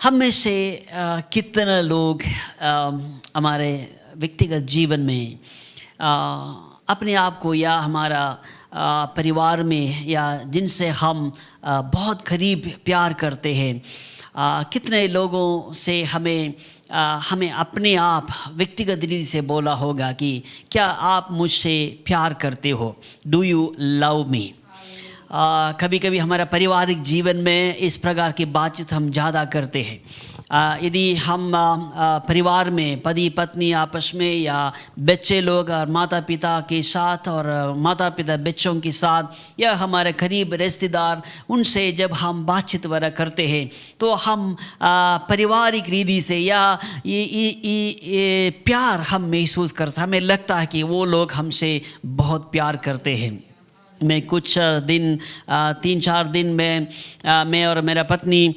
हम में से कितने लोग हमारे व्यक्तिगत जीवन में अपने आप को या हमारा परिवार में या जिनसे हम बहुत करीब प्यार करते हैं, कितने लोगों से हमें अपने आप व्यक्तिगत रीति से बोला होगा कि क्या आप मुझसे प्यार करते हो, डू यू लव मी। कभी कभी हमारा पारिवारिक जीवन में इस प्रकार की बातचीत हम ज़्यादा करते हैं। यदि हम परिवार में पति पत्नी आपस में या बच्चे लोग और माता पिता के साथ और माता पिता बच्चों के साथ या हमारे करीब रिश्तेदार उनसे जब हम बातचीत वगैरह करते हैं तो हम पारिवारिक रीति से या ये प्यार हम महसूस कर, हमें लगता है कि वो लोग हमसे बहुत प्यार करते हैं। मैं कुछ दिन 3-4 दिन में मैं और मेरा पत्नी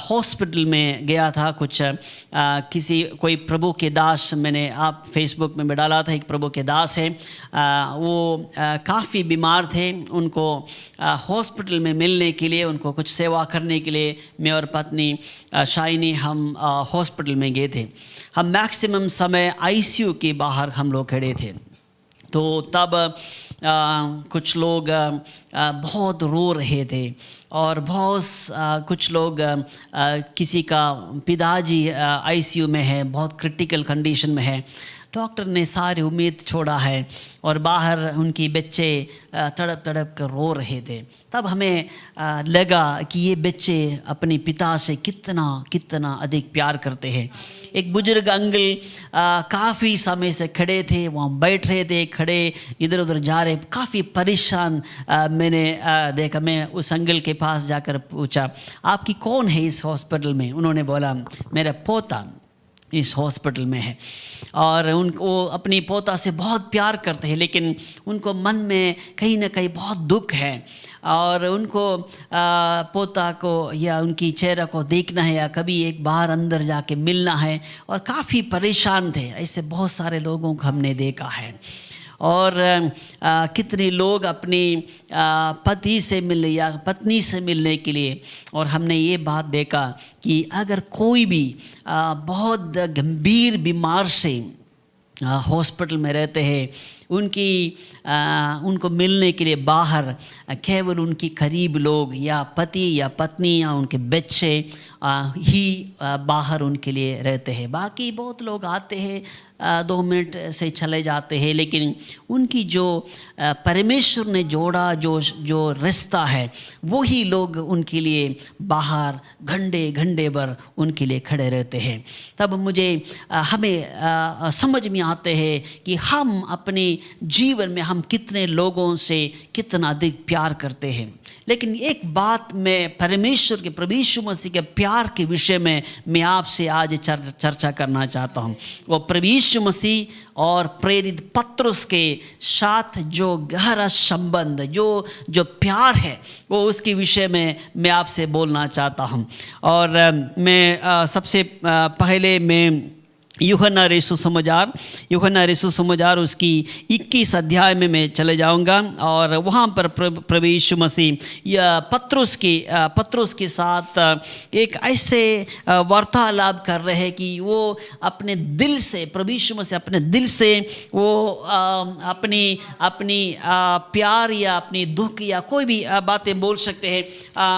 हॉस्पिटल में गया था। कुछ कोई प्रभु के दास, मैंने आप फेसबुक में डाला था, एक प्रभु के दास है, वो काफ़ी बीमार थे। उनको हॉस्पिटल में मिलने के लिए, उनको कुछ सेवा करने के लिए मैं और पत्नी शाइनी हम हॉस्पिटल में गए थे। हम मैक्सिमम समय आईसीयू के बाहर हम लोग खड़े थे। तो तब कुछ लोग बहुत रो रहे थे और बहुत कुछ लोग किसी का पिताजी आईसीयू में है, बहुत क्रिटिकल कंडीशन में है। डॉक्टर ने सारी उम्मीद छोड़ा है और बाहर उनकी बच्चे तड़प तड़प कर रो रहे थे। तब हमें लगा कि ये बच्चे अपने पिता से कितना कितना अधिक प्यार करते हैं। एक बुजुर्ग अंकल काफ़ी समय से खड़े थे, वहाँ बैठ रहे थे, खड़े इधर उधर जा रहे, काफ़ी परेशान। मैंने देखा, मैं उस अंकल के पास जाकर पूछा, आपकी कौन है इस हॉस्पिटल में? उन्होंने बोला, मेरा पोता इस हॉस्पिटल में है। और उनको अपनी पोता से बहुत प्यार करते हैं, लेकिन उनको मन में कहीं ना कहीं बहुत दुख है और उनको पोता को या उनकी चेहरा को देखना है या कभी एक बार अंदर जाके मिलना है, और काफ़ी परेशान थे। ऐसे बहुत सारे लोगों को हमने देखा है। और कितने लोग अपनी पति से मिलने या पत्नी से मिलने के लिए, और हमने ये बात देखा कि अगर कोई भी बहुत गंभीर बीमार से हॉस्पिटल में रहते हैं, उनको मिलने के लिए बाहर केवल उनकी करीब लोग या पति या पत्नी या उनके बच्चे ही बाहर उनके लिए रहते हैं। बाकी बहुत लोग आते हैं, 2 मिनट से चले जाते हैं, लेकिन उनकी जो परमेश्वर ने जोड़ा जो रिश्ता है, वही लोग उनके लिए बाहर घंटे घंटे भर उनके लिए खड़े रहते हैं। तब हमें समझ में आते हैं कि हम अपने जीवन में हम कितने लोगों से कितना अधिक प्यार करते हैं। लेकिन एक बात मैं परमेश्वर के, प्रभु यीशु मसीह के प्यार के विषय में मैं आपसे आज चर्चा करना चाहता हूँ। वो प्रभु यीशु मसीह और प्रेरित पत्रुस के साथ जो गहरा संबंध, जो प्यार है, वो उसके विषय में मैं आपसे बोलना चाहता हूँ। और मैं सबसे पहले मैं यूहन्ना रसूल समाचार उसकी 21 अध्याय में मैं चले जाऊंगा, और वहाँ पर प्रभु यीशु मसीह या पत्रुस के साथ एक ऐसे वार्तालाप कर रहे हैं कि वो अपने दिल से, प्रभु यीशु मसीह अपने दिल से वो अपनी प्यार या अपनी दुख या कोई भी बातें बोल सकते हैं,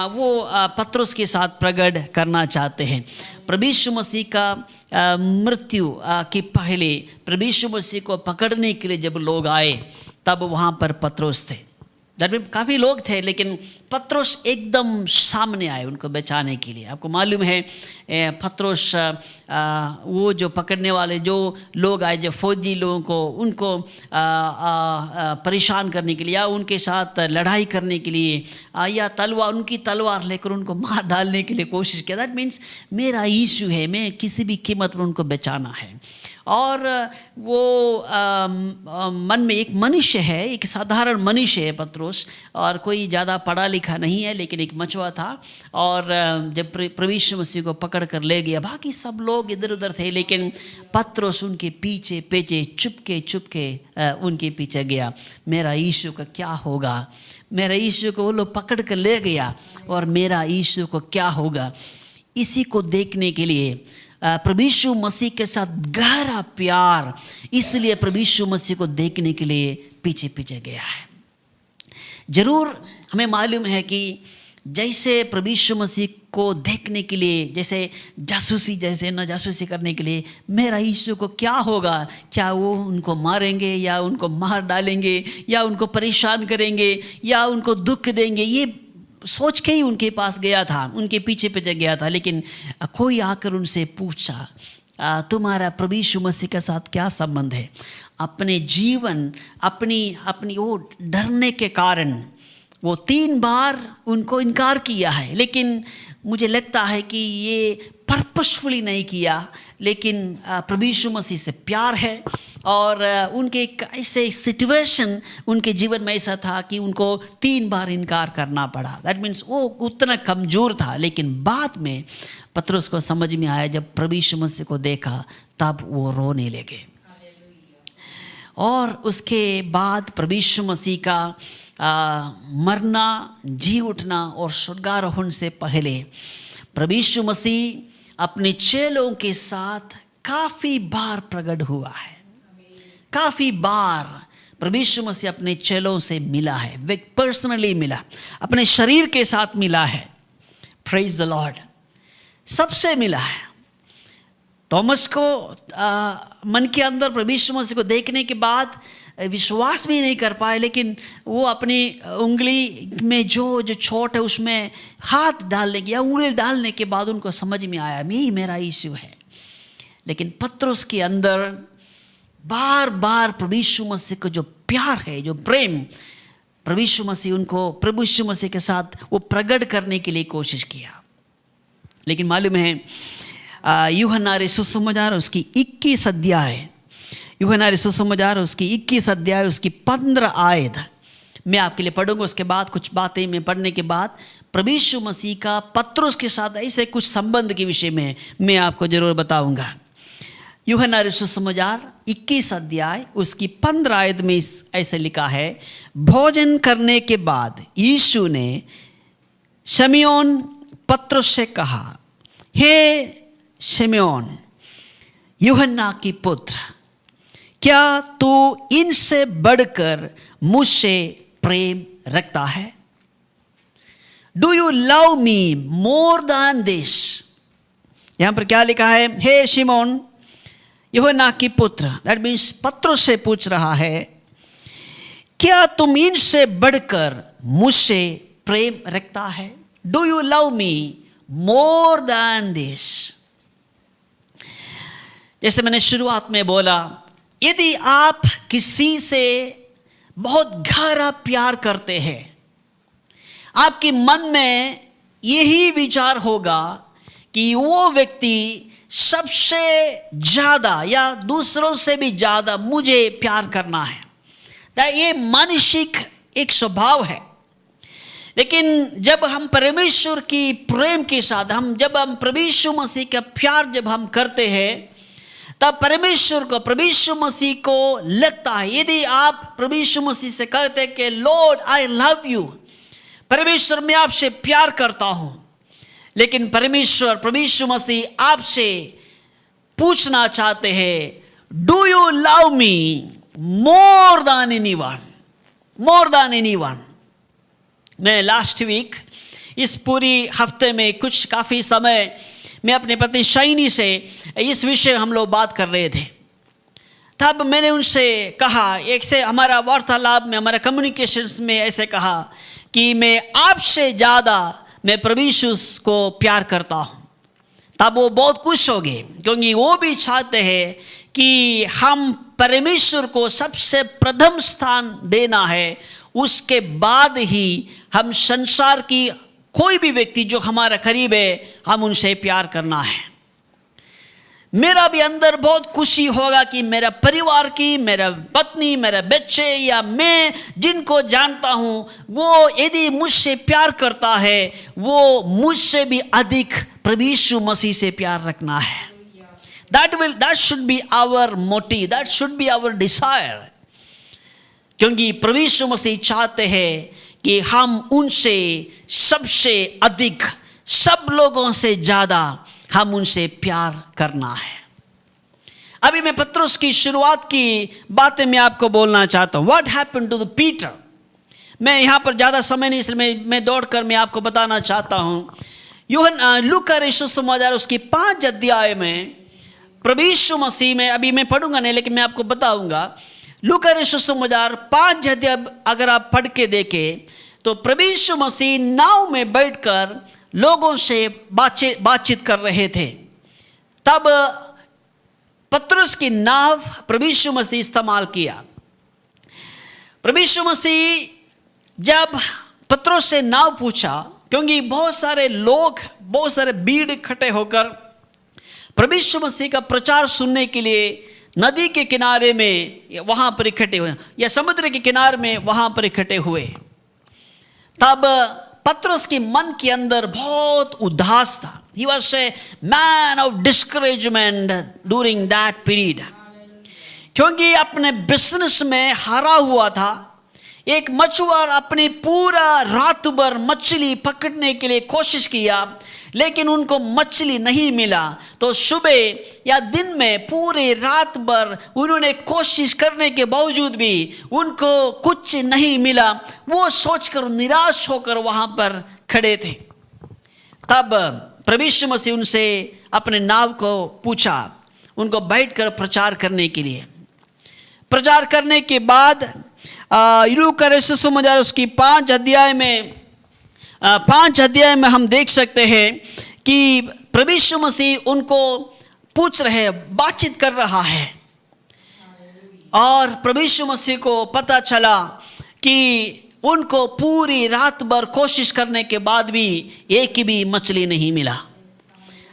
वो पत्रुस के साथ प्रकट करना चाहते हैं। प्रभु यीशु मसीह का मृत्यु के पहले प्रभु यीशु मसीह को पकड़ने के लिए जब लोग आए, तब वहाँ पर पत्रुस थे। काफ़ी लोग थे, लेकिन पत्रुस एकदम सामने आए उनको बचाने के लिए। आपको मालूम है पत्रुस, वो जो पकड़ने वाले जो लोग आए, जो फौजी लोगों को उनको परेशान करने के लिए या उनके साथ लड़ाई करने के लिए या उनकी तलवार लेकर उनको मार डालने के लिए कोशिश किया। दैट मीन्स मेरा यीशु है, मैं किसी भी कीमत पर उनको बचाना है। और वो मन में एक मनुष्य है, एक साधारण मनुष्य है पत्रुस, और कोई ज़्यादा पढ़ा लिखा नहीं है, लेकिन एक मचुआ था। और जब प्रभु यीशु मसीह को पकड़ कर ले गया, बाकी सब लोग इधर उधर थे, लेकिन पत्रुस उनके पीछे पीछे चुपके उनके पीछे गया। मेरा यीशु का क्या होगा, मेरा यीशु को वो लोग पकड़ कर ले गया और मेरा यीशु को क्या होगा। इसी को देखने के लिए प्रभु यीशु मसीह के साथ गहरा प्यार, इसलिए प्रभु यीशु मसीह को देखने के लिए पीछे पीछे गया है। जरूर हमें मालूम है कि जैसे प्रभु यीशु मसीह को देखने के लिए, जैसे न जासूसी करने के लिए, मेरा यीशु को क्या होगा, क्या वो उनको मारेंगे या उनको मार डालेंगे या उनको परेशान करेंगे या उनको दुख देंगे, ये सोच के ही उनके पास गया था, उनके पीछे पीछे गया था। लेकिन कोई आकर उनसे पूछा तुम्हारा प्रभु यीशु मसीह के साथ क्या संबंध है? अपने जीवन अपनी वो डरने के कारण वो 3 बार उनको इनकार किया है। लेकिन मुझे लगता है कि ये पर्पसफुली नहीं किया, लेकिन प्रभु यीशु मसीह से प्यार है और उनके ऐसे सिचुएशन उनके जीवन में ऐसा था कि उनको 3 बार इनकार करना पड़ा। दैट मीन्स वो उतना कमज़ोर था। लेकिन बाद में पतरस को समझ में आया, जब प्रभु यीशु मसीह को देखा तब वो रोने लगे। और उसके बाद प्रभु यीशु मसीह का मरना, जी उठना और स्वर्गारोहण से पहले प्रभु यीशु मसीह अपने चेलों के साथ काफ़ी बार प्रकट हुआ है। काफ़ी बार प्रभु यीशु मसीह अपने चेलों से मिला है, वे पर्सनली मिला, अपने शरीर के साथ मिला है। Praise the Lord. सबसे मिला है। थॉमस को मन के अंदर प्रभु यीशु मसीह को देखने के बाद विश्वास भी नहीं कर पाए, लेकिन वो अपनी उंगली में जो चोट है उसमें हाथ डालने की या उंगली डालने के बाद उनको समझ में आया यही मेरा यीशु है। लेकिन पतरस के अंदर बार बार प्रभु यीशु मसीह का जो प्यार है, जो प्रेम, प्रभु यीशु मसीह के साथ वो प्रकट करने के लिए कोशिश किया। लेकिन मालूम है यूहन्ना सुसमाचार उसकी 21 अध्याय, यूहन्ना सुसमाचार उसकी 21 अध्याय उसकी 15 आयत मैं आपके लिए पढ़ूंगा। उसके बाद कुछ बातें मैं पढ़ने के बाद प्रभु यीशु मसीह का पतरस के साथ ऐसे कुछ संबंध के विषय में मैं आपको जरूर बताऊंगा। यूहन्ना सुसमाचार 21 अध्याय उसकी 15 आयत में ऐसे लिखा है, भोजन करने के बाद यीशु ने शमौन पतरस से कहा, हे शमौन यूहन्ना की पुत्र, क्या तू इनसे बढ़कर मुझसे प्रेम रखता है? Do you love me more than this? यहां पर क्या लिखा है? हे शिमोन यूहन्ना की पुत्र, दैट मीन्स पतरस से पूछ रहा है, क्या तुम इनसे बढ़कर मुझसे प्रेम रखता है? Do you love me more than this? जैसे मैंने शुरुआत में बोला, यदि आप किसी से बहुत गहरा प्यार करते हैं, आपके मन में यही विचार होगा कि वो व्यक्ति सबसे ज़्यादा या दूसरों से भी ज़्यादा मुझे प्यार करना है। ये मानसिक एक स्वभाव है। लेकिन जब हम परमेश्वर की प्रेम के साथ जब हम प्रभु यीशु मसीह का प्यार जब हम करते हैं, तब परमेश्वर को, प्रभु यीशु मसीह को लगता है, यदि आप प्रभु यीशु मसीह से कहते हैं कि लॉर्ड आई लव यू, परमेश्वर मैं आपसे प्यार करता हूं, लेकिन परमेश्वर प्रभु यीशु मसीह आपसे पूछना चाहते हैं, do you love me more than anyone? More than anyone. मैं लास्ट वीक इस पूरी हफ्ते में काफ़ी समय मैं अपने पत्नी शाइनी से इस विषय हम लोग बात कर रहे थे। तब मैंने उनसे कहा, एक से हमारा वार्तालाप में, हमारा कम्युनिकेशंस में ऐसे कहा कि मैं आपसे ज़्यादा मैं प्रभु यीशु को प्यार करता हूँ। तब वो बहुत खुश हो गए, क्योंकि वो भी चाहते हैं कि हम परमेश्वर को सबसे प्रथम स्थान देना है, उसके बाद ही हम संसार की कोई भी व्यक्ति जो हमारा करीब है हम उनसे प्यार करना है। मेरा भी अंदर बहुत खुशी होगा कि मेरा परिवार की, मेरा पत्नी, मेरे बच्चे या मैं जिनको जानता हूँ, वो यदि मुझसे प्यार करता है, वो मुझसे भी अधिक प्रभु यीशु मसीह से प्यार रखना है। That should be our motive, that should be our desire। क्योंकि प्रभु यीशु मसीह चाहते हैं कि हम उनसे सबसे अधिक सब लोगों से ज़्यादा हम उनसे प्यार करना है। अभी मैं पतरस की शुरुआत की बातें मैं आपको बोलना चाहता हूँ। What happened to the Peter. मैं यहाँ पर ज़्यादा समय नहीं, इसलिए मैं दौड़कर मैं आपको बताना चाहता हूँ। लूका रचित सुसमाचार उसकी 5 अध्याय में प्रभु यीशु मसीह में, अभी मैं पढ़ूंगा नहीं लेकिन मैं आपको बताऊंगा। लूका रचित सुसमाचार 5 अध्याय अगर आप पढ़ के देखें तो प्रभु यीशु मसीह नाव में बैठकर लोगों से बातचीत कर रहे थे। तब पतरस की नाव प्रभु यीशु मसीह इस्तेमाल किया। प्रभु यीशु मसीह जब पतरस से नाव पूछा, क्योंकि बहुत सारे लोग, बहुत सारे भीड़ इकट्ठे होकर प्रभु यीशु मसीह का प्रचार सुनने के लिए नदी के किनारे में वहां पर इकट्ठे हुए या समुद्र के किनारे में वहां पर इकट्ठे हुए। तब पतरस के मन के अंदर बहुत उदास था। He was a man of discouragement during that period, क्योंकि अपने बिजनेस में हारा हुआ था। एक मछुआरा अपने पूरा रात भर मछली पकड़ने के लिए कोशिश किया, लेकिन उनको मछली नहीं मिला। तो सुबह या दिन में पूरे रात भर उन्होंने कोशिश करने के बावजूद भी उनको कुछ नहीं मिला। वो सोचकर निराश होकर वहां पर खड़े थे। तब प्रभु यीशु मसीह उनसे अपने नाव को पूछा, उनको बैठकर प्रचार करने के लिए। प्रचार करने के बाद लूका रचित सुसमाचार उसकी 5 अध्याय में हम देख सकते हैं कि प्रभु यीशु मसीह उनको पूछ रहे, बातचीत कर रहा है। और प्रभु यीशु मसीह को पता चला कि उनको पूरी रात भर कोशिश करने के बाद भी एक भी मछली नहीं मिला।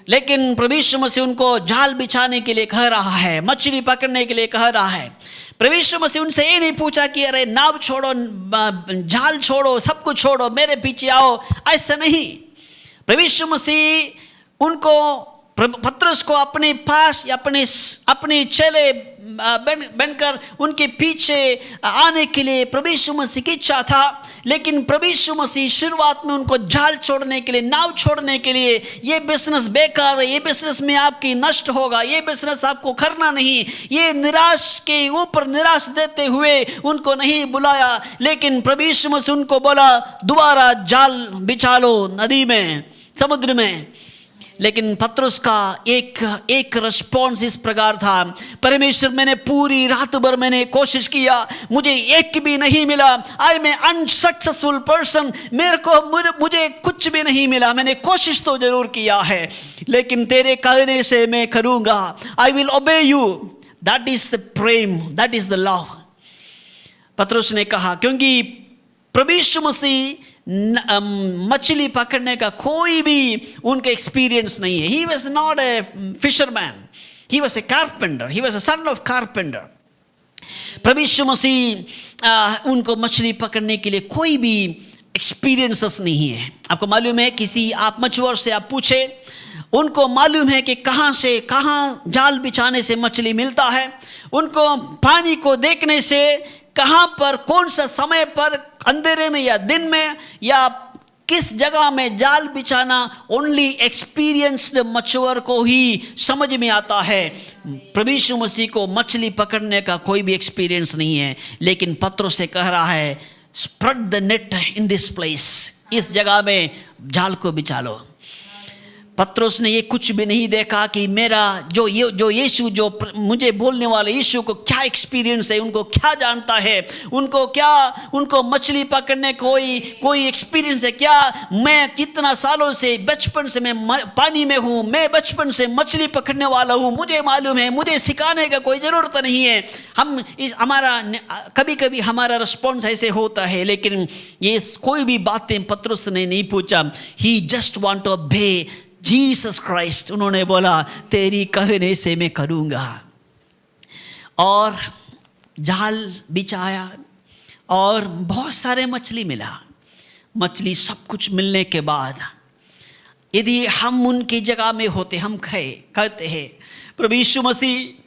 लेकिन प्रभु यीशु मसीह उनको जाल बिछाने के लिए कह रहा है, मछली पकड़ने के लिए कह रहा है। प्रभु यीशु मसीह उनसे ये नहीं पूछा कि अरे नाव छोड़ो, जाल छोड़ो, सब कुछ छोड़ो, मेरे पीछे आओ, ऐसा नहीं। प्रभु यीशु मसीह उनको, पतरस को अपने पास, अपने चेले बनकर उनके पीछे आने के लिए प्रभु यीशु मसीह की इच्छा था। लेकिन प्रभु यीशु मसीह शुरुआत में उनको जाल छोड़ने के लिए, नाव छोड़ने के लिए, ये बिजनेस बेकार है, ये बिजनेस में आपकी नष्ट होगा, ये बिजनेस आपको करना नहीं, ये निराश के ऊपर निराश देते हुए उनको नहीं बुलाया। लेकिन प्रभु यीशु मसीह उनको बोला, दोबारा जाल बिछा लो नदी में, समुद्र में। लेकिन पतरस का एक रिस्पॉन्स इस प्रकार था, परमेश्वर मैंने पूरी रात भर मैंने कोशिश किया, मुझे एक भी नहीं मिला। आई एम अनसक्सेसफुल पर्सन, मुझे कुछ भी नहीं मिला। मैंने कोशिश तो जरूर किया है, लेकिन तेरे कहने से मैं करूंगा। I will obey you, that is the prem, that is the love. Patras ने कहा, क्योंकि प्रभु यीशु मसीह मछली पकड़ने का कोई भी उनका एक्सपीरियंस नहीं है। He was not a fisherman, he was a carpenter, he was a son of carpenter. प्रभु यीशु मसीह उनको मछली पकड़ने के लिए कोई भी एक्सपीरियंसेस नहीं है। आपको मालूम है, किसी आप मछुआरे से आप पूछे, उनको मालूम है कि कहाँ से कहाँ जाल बिछाने से मछली मिलता है। उनको पानी को देखने से कहाँ पर, कौन सा समय पर, अंधेरे में या दिन में, या किस जगह में जाल बिछाना, ओनली एक्सपीरियंस्ड मछुआरे को ही समझ में आता है। प्रभु यीशु मसीह को मछली पकड़ने का कोई भी एक्सपीरियंस नहीं है। लेकिन पतरस से कह रहा है, spread the net in this place, इस जगह में जाल को बिछा लो। पतरस ने ये कुछ भी नहीं देखा कि मेरा जो यीशु, जो मुझे बोलने वाले यीशु को क्या एक्सपीरियंस है, उनको क्या जानता है, उनको मछली पकड़ने कोई एक्सपीरियंस है क्या। मैं कितना सालों से, बचपन से मैं पानी में हूँ, मैं बचपन से मछली पकड़ने वाला हूँ, मुझे मालूम है, मुझे सिखाने का कोई ज़रूरत नहीं है। कभी कभी हमारा रिस्पॉन्स ऐसे होता है, लेकिन ये कोई भी बातें पतरस ने नहीं पूछा। He just want to obey Jesus Christ. उन्होंने बोला, तेरी कहने से मैं करूँगा। और जाल बिछाया और बहुत सारे मछली मिला। मछली सब कुछ मिलने के बाद यदि हम उनकी जगह में होते, हम कहते हैं, प्रभु यीशु मसीह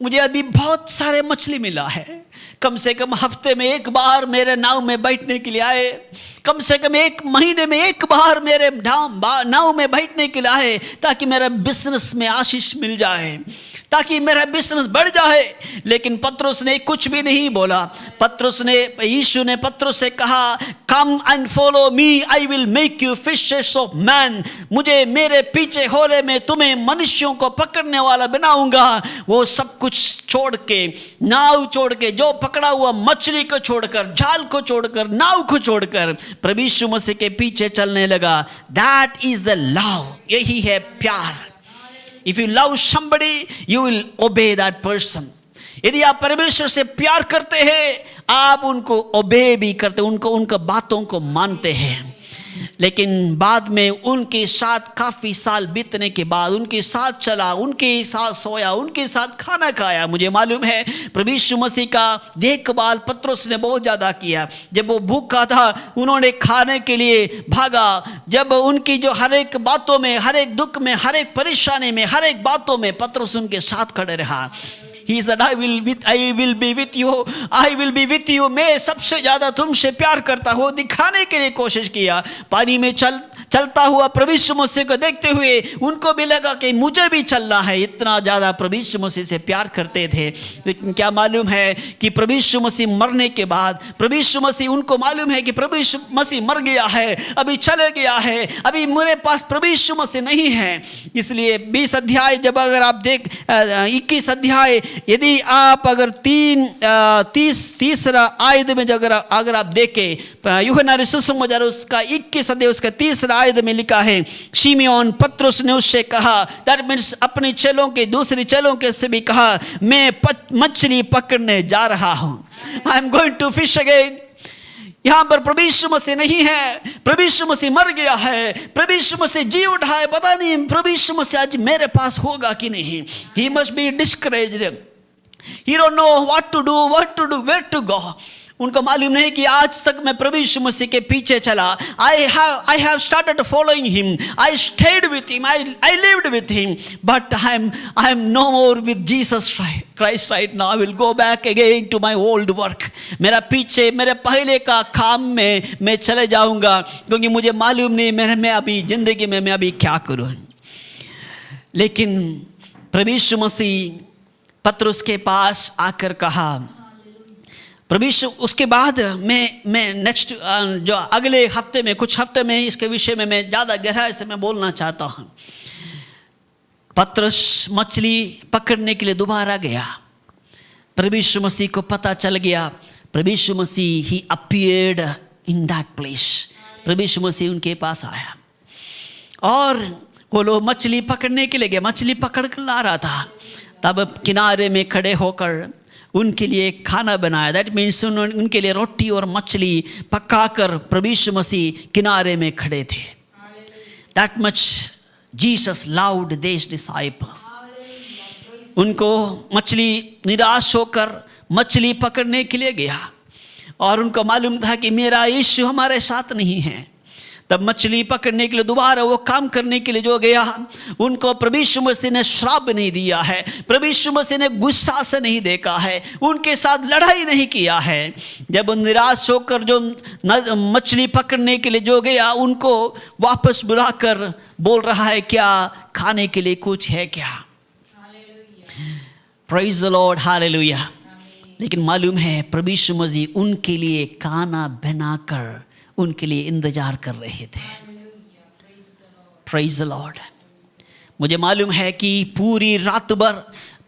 मुझे अभी बहुत सारे मछली मिला है, कम से कम हफ्ते में एक बार मेरे नाव में बैठने के लिए आए, कम से कम एक महीने में एक बार मेरे नाव में बैठने के लिए आए, ताकि मेरे बिजनेस में आशीष मिल जाए, ताकि मेरा बिजनेस बढ़ जाए। लेकिन पतरस ने कुछ भी नहीं बोला। यीशु ने पतरस से कहा, come and follow me, I will make you fishers of man. मुझे मेरे पीछे होले में तुम्हें मनुष्यों को पकड़ने वाला बनाऊंगा। वो सब कुछ छोड़ के, नाव छोड़ के, जो पकड़ा हुआ मछली को छोड़कर, जाल को छोड़कर, नाव को छोड़कर प्रभु यीशु मसीह के पीछे चलने लगा। दैट इज द लव, यही है प्यार। If you love somebody, you will obey that person. यदि आप परमेश्वर से प्यार करते हैं, आप उनको ओबे भी करते, उनका बातों को मानते हैं। लेकिन बाद में उनके साथ काफ़ी साल बीतने के बाद उनके साथ चला, उनके साथ सोया, उनके साथ खाना खाया। मुझे मालूम है प्रभु यीशु मसीह का देखभाल पतरस ने बहुत ज़्यादा किया। जब वो भूखा था, उन्होंने खाने के लिए भागा। जब उनकी जो हर एक बातों में, हर एक दुख में, हर एक परेशानी में, हर एक बातों में पतरस उनके साथ खड़े रहा। He said, I will be with you. I will be with you. मैं सबसे ज़्यादा तुमसे प्यार करता हूँ, दिखाने के लिए कोशिश किया। पानी में चलता हुआ प्रभु यीशु मसीह को देखते हुए उनको भी लगा कि मुझे भी चलना है। इतना ज़्यादा प्रभु यीशु मसीह से प्यार करते थे। लेकिन क्या मालूम है कि प्रभु यीशु मसीह मरने के बाद, प्रभु यीशु मसीह, उनको मालूम है कि प्रभु यीशु मसीह मर गया है, अभी चले गया है, अभी मेरे पास प्रभु यीशु मसीह नहीं है। इसलिए 20 अध्याय जब अगर आप 21 अध्याय, यदि आप अगर तीसरा आयत में अगर आप देखें, यूहन्ना सुसमाचार उसका 21 अध्याय उसका 3 आयत में लिखा है, शिमोन पतरस ने उससे कहा, दैट मीन्स अपने चेलों के, दूसरे चेलों के से भी कहा, मैं मछली पकड़ने जा रहा हूं। I am going to fish again. यहां पर प्रभु यीशु मसीह नहीं है, प्रभु यीशु मसीह मर गया है, प्रभु यीशु मसीह जी उठा है। पता नहीं प्रभु यीशु मसीह आज मेरे पास होगा कि नहीं। He must be discouraged, he don't know what to do, where to go. उनको मालूम नहीं कि आज तक मैं प्रभु यीशु मसीह के पीछे चला। I have started following him. I stayed with him. I lived with him. But I am no more with Jesus Christ right now. I will go back again to my old work. मेरा पीछे, मेरे पहले का काम में मैं चले जाऊंगा, क्योंकि मुझे मालूम नहीं मैं अभी जिंदगी में मैं अभी क्या करूं। लेकिन प्रभु यीशु मसीह पतरस के पास आकर कहा, प्रभु यीशु, उसके बाद मैं नेक्स्ट जो अगले हफ्ते में, कुछ हफ्ते में इसके विषय में मैं ज़्यादा गहराई से मैं बोलना चाहता हूँ। पतरस मछली पकड़ने के लिए दोबारा गया। प्रभु यीशु मसीह को पता चल गया। प्रभु यीशु मसीह ही अपीयर्ड इन दैट प्लेस। प्रभु यीशु मसीह उनके पास आया और वो लोग मछली पकड़ने के लिए गए। मछली पकड़ कर ला रहा था, तब किनारे में खड़े होकर उनके लिए खाना बनाया। दैट मीन्स उनके लिए रोटी और मछली पकाकर प्रभु यीशु मसीह किनारे में खड़े थे। That much Jesus loved this disciple. उनको मछली, निराश होकर मछली पकड़ने के लिए गया और उनको मालूम था कि मेरा यीशु हमारे साथ नहीं है। तब मछली पकड़ने के लिए दोबारा वो काम करने के लिए जो गया, उनको प्रभु यीशु मसीह ने श्राप नहीं दिया है, प्रभु यीशु मसीह ने गुस्सा से नहीं देखा है, उनके साथ लड़ाई नहीं किया है। जब निराश होकर जो मछली पकड़ने के लिए जो गया, उनको वापस बुलाकर बोल रहा है, क्या खाने के लिए कुछ है क्या? Praise the Lord, hallelujah. लेकिन मालूम है प्रभु यीशु मसीह उनके लिए खाना बनाकर उनके लिए इंतजार कर रहे थे। Praise the Lord. मुझे मालूम है कि पूरी रात भर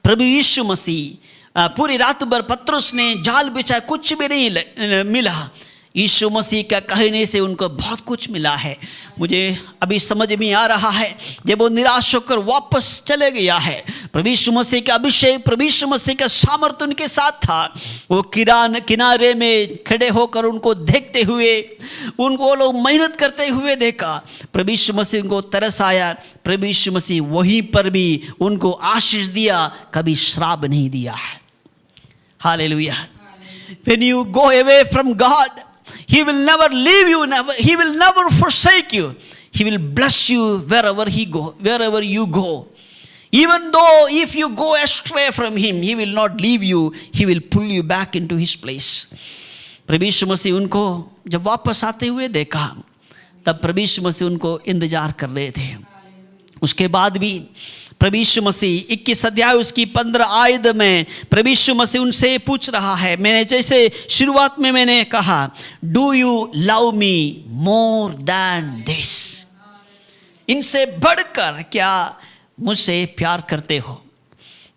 प्रभु यीशु मसीह, पूरी रात भर पतरस ने जाल बिछा, कुछ भी नहीं मिला। यीशु मसीह का कहने से उनको बहुत कुछ मिला है। मुझे अभी समझ में आ रहा है, जब वो निराश होकर वापस चले गया है, प्रभु यीशु मसीह का अभिषेक, प्रभु यीशु मसीह का सामर्थ्य उनके साथ था। वो किनारे में खड़े होकर उनको देखते हुए, उनको लोग मेहनत करते हुए देखा। प्रभु यीशु मसीह उनको तरस आया। प्रभु यीशु मसीह वहीं पर भी उनको आशीष दिया, कभी श्राप नहीं दिया है। Hallelujah. When you go away from God, He will never leave you, He will never forsake you. He will bless you wherever you go. Even though if you go astray from him, he will not leave you, he will pull you back into his place. प्रभु यीशु मसीह उनको जब वापस आते हुए देखा, तब प्रभु यीशु मसीह उनको इंतजार कर रहे थे. उसके बाद भी प्रभु यीशु मसीह 21 अध्याय उसकी 15 आयत में प्रभु यीशु मसीह उनसे पूछ रहा है. मैंने जैसे शुरुआत में मैंने कहा, do you love me more than this? इनसे बढ़कर क्या मुझसे प्यार करते हो?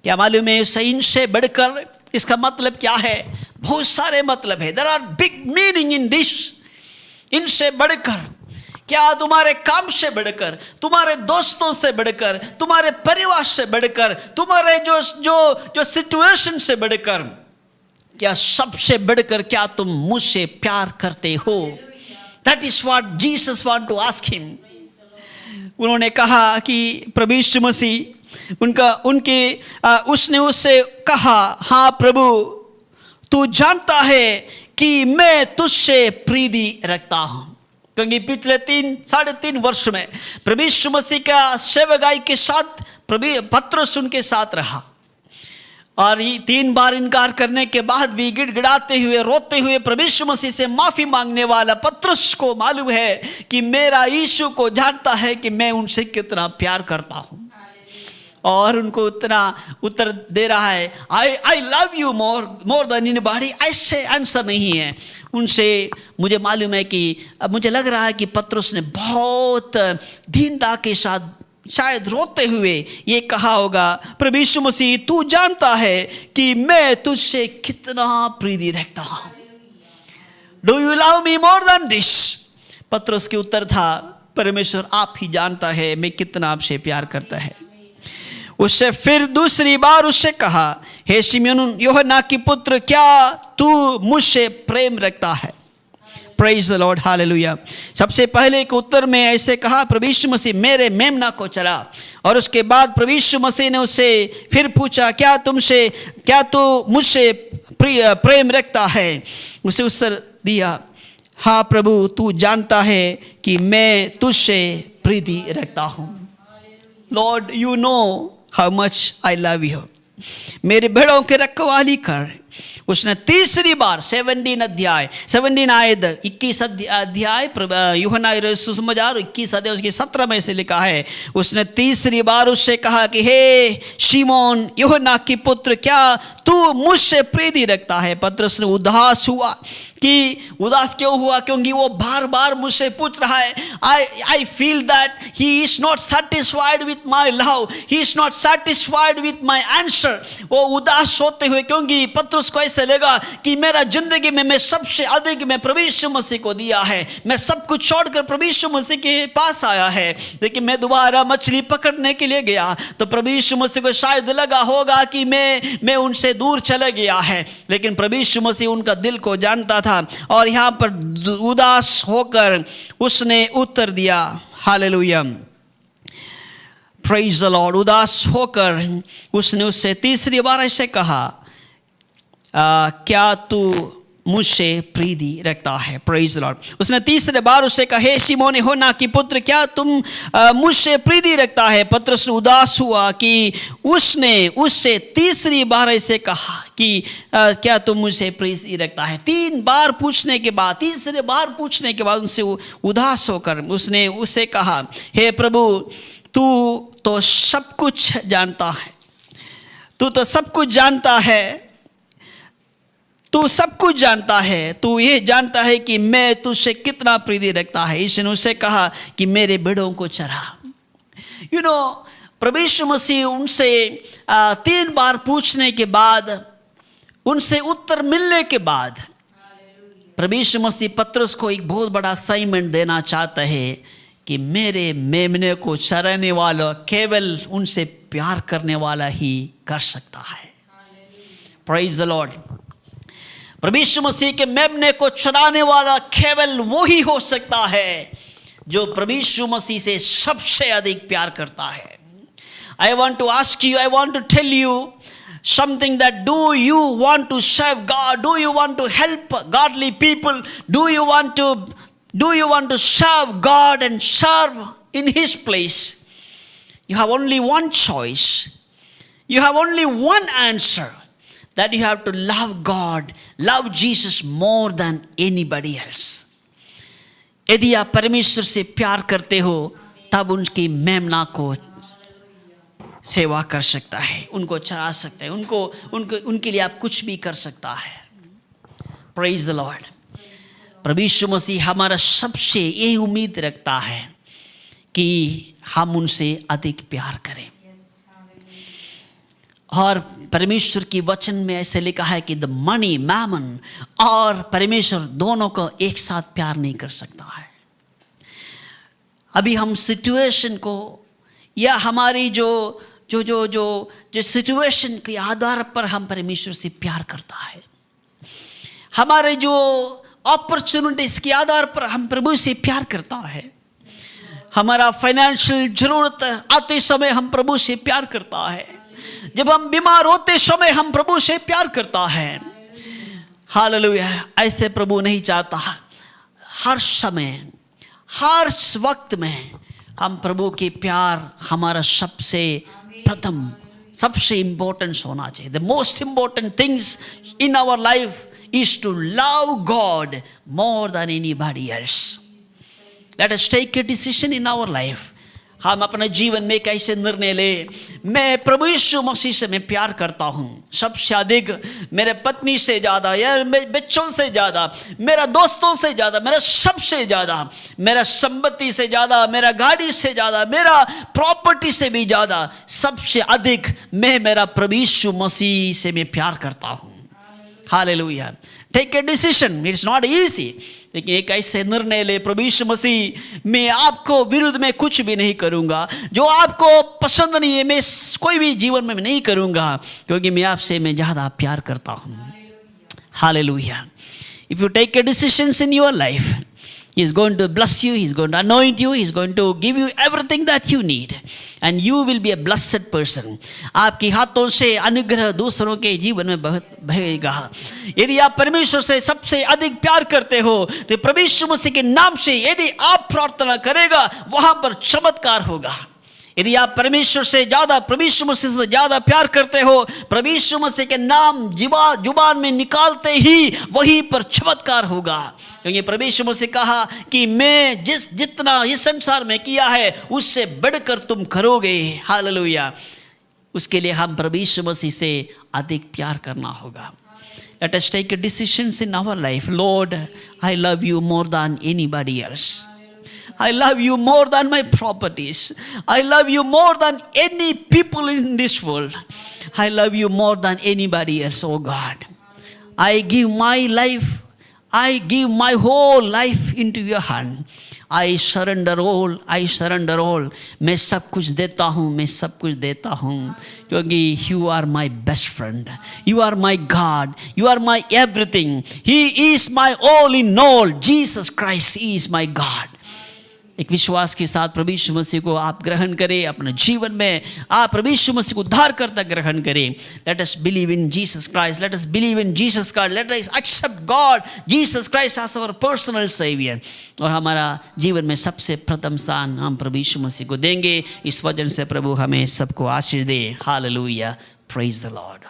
क्या मालूम है उसे इनसे बढ़कर इसका मतलब क्या है? बहुत सारे मतलब है. There are big meaning in this. इनसे बढ़कर क्या? तुम्हारे काम से बढ़कर, तुम्हारे दोस्तों से बढ़कर, तुम्हारे परिवार से बढ़कर, तुम्हारे जो सिचुएशन से बढ़कर, क्या सबसे बढ़कर क्या तुम मुझसे प्यार करते हो? That is what Jesus want to ask him. उन्होंने कहा कि प्रभु यीशु मसीह उसने उससे कहा, हाँ प्रभु, तू जानता है कि मैं तुझसे प्रीति रखता हूं. क्योंकि पिछले 3.5 वर्ष में प्रभु यीशु मसीह का सेवकाई के साथ पतरस उनके साथ रहा. और 3 बार इनकार करने के बाद भी गिड़गिड़ाते हुए, रोते हुए प्रभु यीशु मसीह से माफी मांगने वाला पतरस को मालूम है कि मेरा यीशु को जानता है कि मैं उनसे कितना प्यार करता हूं. और उनको उतना उत्तर दे रहा है, I love you more than anybody. ऐसे आंसर नहीं है उनसे. मुझे मालूम है कि मुझे लग रहा है कि पतरस ने बहुत दीनता के साथ शायद रोते हुए ये कहा होगा, प्रभु यीशु मसीह तू जानता है कि मैं तुझसे कितना प्रीति रखता हूं. Do you love me more than this? पतरस के उत्तर था, परमेश्वर आप ही जानता है मैं कितना आपसे प्यार करता है. उससे फिर दूसरी बार उससे कहा, हे शिमोन यूहन्ना की पुत्र, क्या तू मुझसे प्रेम रखता है? Praise the Lord, hallelujah. सबसे पहले के उत्तर में ऐसे कहा, प्रभु यीशु मसीह मेरे मेमना को चरा. और उसके बाद प्रभु यीशु मसीह ने उससे फिर पूछा, क्या तू मुझसे प्रेम रखता है? उसे उत्तर दिया, हाँ प्रभु, तू जानता है कि मैं तुझसे प्रीति रखता हूं. Lord, you know how much I love you. मेरे भेड़ों के रखवाली कर. उसने तीसरी बार 17 आयत 21 अध्याय यूहन्ना सुसमाचार 21 अध्याय उसकी 17 में से लिखा है. उसने तीसरी बार उससे कहा कि हे शिमोन यूहन्ना की पुत्र, क्या तू मुझसे प्रीति रखता है? पतरस ने उदास हुआ. कि उदास क्यों हुआ? क्योंकि वो बार बार मुझसे पूछ रहा है, I feel that he is not satisfied with my love, he is not satisfied with my answer. वो उदास होते हुए, क्योंकि पतरस को ऐसे लगा कि मेरा जिंदगी में मैं सबसे अधिक मैं प्रभु यीशु मसीह को दिया है, मैं सब कुछ छोड़कर प्रभु यीशु मसीह के पास आया है. लेकिन मैं दोबारा मछली पकड़ने के लिए गया तो प्रभु यीशु मसीह को शायद लगा होगा कि मैं उनसे दूर चला गया है. लेकिन प्रभु यीशु मसीह उनका दिल को जानता था. और यहां पर उदास होकर उसने उत्तर दिया, हालेलुया, प्रेज द लॉर्ड. उदास होकर उसने उससे तीसरी बार ऐसे कहा, क्या तू मुझसे प्रीति रखता है? Praise the Lord. उसने तीसरे बार उससे कहा, हे शिमोन यूहन्ना की पुत्र, क्या तुम मुझसे प्रीति रखता है? पतरस उदास हुआ कि उसने उससे तीसरी बार ऐसे कहा कि क्या तुम मुझसे प्रीति रखता है? 3 बार पूछने के बाद, तीसरे बार पूछने के बाद उनसे उदास होकर उसने उससे कहा, हे प्रभु, तू तो सब कुछ जानता है, तू तो सब कुछ जानता है, तू सब कुछ जानता है, तू ये जानता है कि मैं तुझसे कितना प्रीति रखता है. इसने उससे कहा कि मेरे भेड़ों को चरा. यू नो, प्रभु यीशु मसीह उनसे 3 बार पूछने के बाद, उनसे उत्तर मिलने के बाद, प्रभु यीशु मसीह पतरस को एक बहुत बड़ा असाइनमेंट देना चाहता है कि मेरे मेमने को चराने वाला केवल उनसे प्यार करने वाला ही कर सकता है. Praise the Lord. प्रभु यीशु मसीह के मेमने को चराने वाला केवल वो ही हो सकता है जो प्रभु यीशु मसीह से सबसे अधिक प्यार करता है. I want to ask you, I want to tell you something, that do you want to serve God? Do you want to help godly people? Do you want to serve God and serve in His place? You have only one choice. You have only one answer. That you have to love God, love Jesus more than anybody else. यदि आप परमेश्वर से प्यार करते हो तब उनकी मेमना को सेवा कर सकता है, उनको चढ़ा सकता है, उनके लिए आप कुछ भी कर सकता है. Praise the Lord. प्रभु यीशु मसीह हमारा सबसे यही उम्मीद रखता है कि हम उनसे अधिक प्यार करें. और परमेश्वर की वचन में ऐसे लिखा है कि द मनी, मैमन और परमेश्वर दोनों को एक साथ प्यार नहीं कर सकता है. अभी हम सिचुएशन को या हमारी जो सिचुएशन के आधार पर हम परमेश्वर से प्यार करता है. हमारे जो अपॉर्चुनिटीज के आधार पर हम प्रभु से प्यार करता है. हमारा फाइनेंशियल जरूरत आते समय हम प्रभु से प्यार करता है. जब हम बीमार होते समय हम प्रभु से प्यार करता है. हालेलुया. ऐसे प्रभु नहीं चाहता. हर समय, हर वक्त में हम प्रभु के प्यार हमारा सबसे प्रथम, सबसे इंपॉर्टेंट होना चाहिए. The most important things in our life is to love God more than anybody else. Let us take a decision in our life. हम अपने जीवन में कैसे निर्णय ले. मैं प्रभु यीशु मसीह से मैं प्यार करता हूँ सबसे अधिक, मेरे पत्नी से ज़्यादा या मेरे बच्चों से ज़्यादा, मेरा दोस्तों से ज़्यादा, मेरा सबसे ज़्यादा, मेरा संपत्ति से ज़्यादा, मेरा गाड़ी से ज़्यादा, मेरा प्रॉपर्टी से भी ज़्यादा, सबसे अधिक मैं मेरा प्रभु यीशु मसीह से मैं प्यार करता हूँ. Hallelujah. Take a decision. It's not easy. लेकिन एक ऐसे निर्णय ले, प्रभु यीशु मसीह मैं आपको विरुद्ध में कुछ भी नहीं करूंगा. जो आपको पसंद नहीं है मैं कोई भी जीवन में नहीं करूंगा, क्योंकि मैं आपसे मैं ज़्यादा प्यार करता हूँ. Hallelujah. If you take a decisions in your life, He is going to bless you, He is going to anoint you, He is going to give you everything that you need, and you will be a blessed person. आपके हाथों से अनुग्रह दूसरों के जीवन में बहेगा. यदि आप परमेश्वर से सबसे अधिक प्यार करते हो तो प्रभु यीशु मसीह के नाम से यदि आप प्रार्थना करेगा वहां पर चमत्कार होगा. यदि आप परमेश्वर से ज़्यादा, प्रभु यीशु मसीह से ज़्यादा प्यार करते हो, प्रभु यीशु मसीह के नाम जुबान में निकालते ही वहीं पर चमत्कार होगा. क्योंकि प्रभु यीशु मसीह कहा कि मैं जितना इस संसार में किया है उससे बढ़कर तुम करोगे. हालेलुया. उसके लिए हम प्रभु यीशु मसीह से अधिक प्यार करना होगा. Let us take decisions in our life. Lord, I love you more than anybody else. I love you more than my properties. I love you more than any people in this world. I love you more than anybody else, oh God. I give my life, I give my whole life into your hand. I surrender all, I surrender all. मैं सब कुछ देता हूँ, मैं सब कुछ देता हूँ, क्योंकि you are my best friend. You are my God. You are my everything. He is my all in all. Jesus Christ is my God. एक विश्वास के साथ प्रभु यीशु मसीह को आप ग्रहण करें अपने जीवन में. आप प्रभु यीशु मसीह को उद्धारकर्ता ग्रहण करें. Let us believe in Jesus Christ. Let us believe in Jesus Christ. Let us accept God, Jesus Christ as our personal Savior. और हमारा जीवन में सबसे प्रथम स्थान हम प्रभु यीशु मसीह को देंगे. इस वजन से प्रभु हमें सबको आशीष दे. हालेलुया. Praise the Lord.